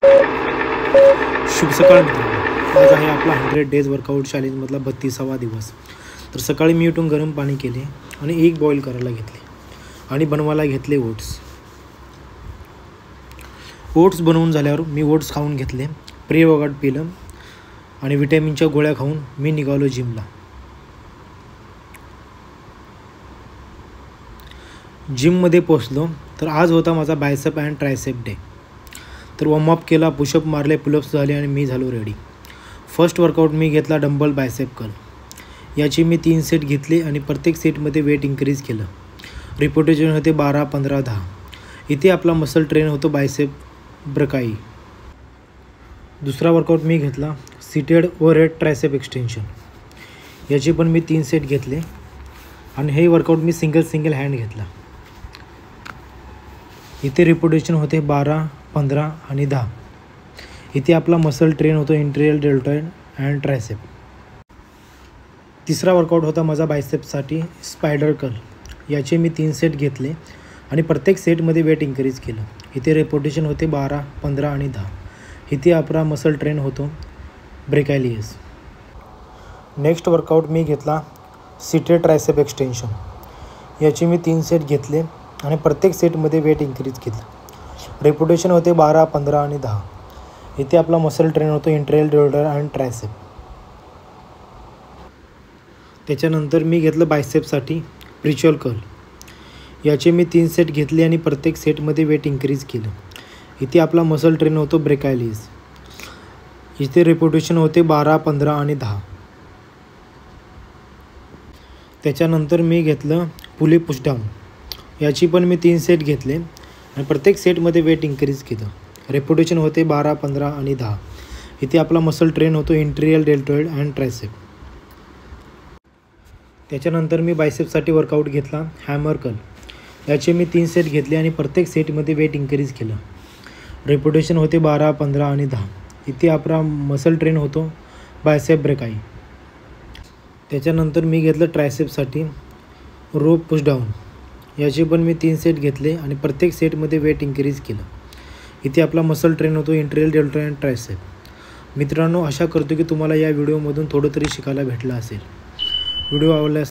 शुभ सकाळ मित्रांनो, आज आहे आपला 100 डेज वर्कआउट चॅलेंजमधला 32वा दिवस. तर सकाळी मी उठून गरम पाणी केले आणि एक बॉईल करायला घेतले आणि बनवायला घेतले ओट्स बनवून झाल्यावर मी ओट्स खाऊन घेतले, प्री वर्कआउट पिलं आणि विटॅमिनच्या गोळ्या खाऊन मी निघालो जिमला. जिममध्ये पोचलो तर आज होता माझा बायसेप अँड ट्रायसेप डे. तर वॉर्मअप केला, पुशअप मारले, पुलअप्स झाले आणि मी झालो रेडी. फर्स्ट वर्कआउट मी घेतला डंबल बायसेप कर्ल. याची मी 3 सेट घेतले आणि प्रत्येक सेटमध्ये वेट इन्क्रीज केलं. रिपिटेशन होते 12, 15, 10. इथे आपला मसल ट्रेन होतो बायसेप ब्रकाई. दुसरा वर्कआउट मी घेतला सीटेड ओव्हरहेड ट्रायसेप एक्सटेन्शन. याची पण मी 3 सेट घेतले आणि हे वर्कआउट मी सिंगल हँड घेतला. इथे रिपिटेशन होते 12, 15 आणि 10. इथे आपला मसल ट्रेन होतो इंटेरियर डेल्टॉइड अँड ट्रायसेप. तिसरा वर्कआउट होता माझा बायसेपसाठी स्पायडर कर्ल. याचे मी 3 सेट घेतले आणि प्रत्येक सेटमध्ये वेट इन्क्रीज केलं. इथे रिपिटेशन होते 12, 15 आणि 10. इथे आपला मसल ट्रेन होतो ब्रेकायलियस. नेक्स्ट वर्कआउट मी घेतला सीटेड ट्रायसेप एक्सटेन्शन. याचे मी 3 सेट घेतले आणि प्रत्येक सेटमध्ये वेट इन्क्रीज केलं. रिपिटेशन होते 12, 15 आणि 10. इथे आपला मसल ट्रेन होतो इंटेरियर डेल्टॉइड अँड ट्रायसेप. त्याच्यानंतर मी घेतलं बायसेपसाठी प्रिच्युअल कर्ल. याचे मी 3 सेट घेतले आणि प्रत्येक सेटमध्ये वेट इन्क्रीज केलं. इथे आपला मसल ट्रेन होतो ब्रेकायलिस. इथे रिपिटेशन होते 12, 15 आणि 10. त्याच्यानंतर मी घेतलं पुली पुशडाऊन. याची पण मी 3 सेट घेतले आणि प्रत्येक सेटमध्ये वेट इन्क्रीज केलं. रिपिटेशन होते 12, 15 आणि 10. इथे आपला मसल ट्रेन होतो इंटेरियर डेल्टॉइड अँड ट्रायसेप. त्याच्यानंतर मी बायसेपसाठी वर्कआउट घेतला हॅमर कर्ल. याचे मी 3 सेट घेतले आणि प्रत्येक सेटमध्ये वेट इन्क्रीज केलं. रिपिटेशन होते 12, 15 आणि 10. इथे आपला मसल ट्रेन होतो बायसेप ब्रेकाई. त्याच्यानंतर मी घेतलं ट्रायसेपसाठी रोप पुशडाऊन. याचे पण मी 3 सेट घेतले आणि प्रत्येक सेटमध्ये वेट इन्क्रीज केलं. इथे आपला मसल ट्रेन होतो इंटेरियर डेल्टॉइड अँड ट्रायसेप. मित्रांनो, आशा करतो की तुम्हाला या व्हिडिओमधून थोडं तरी शिकायला भेटलं असेल. व्हिडिओ आवडल्यास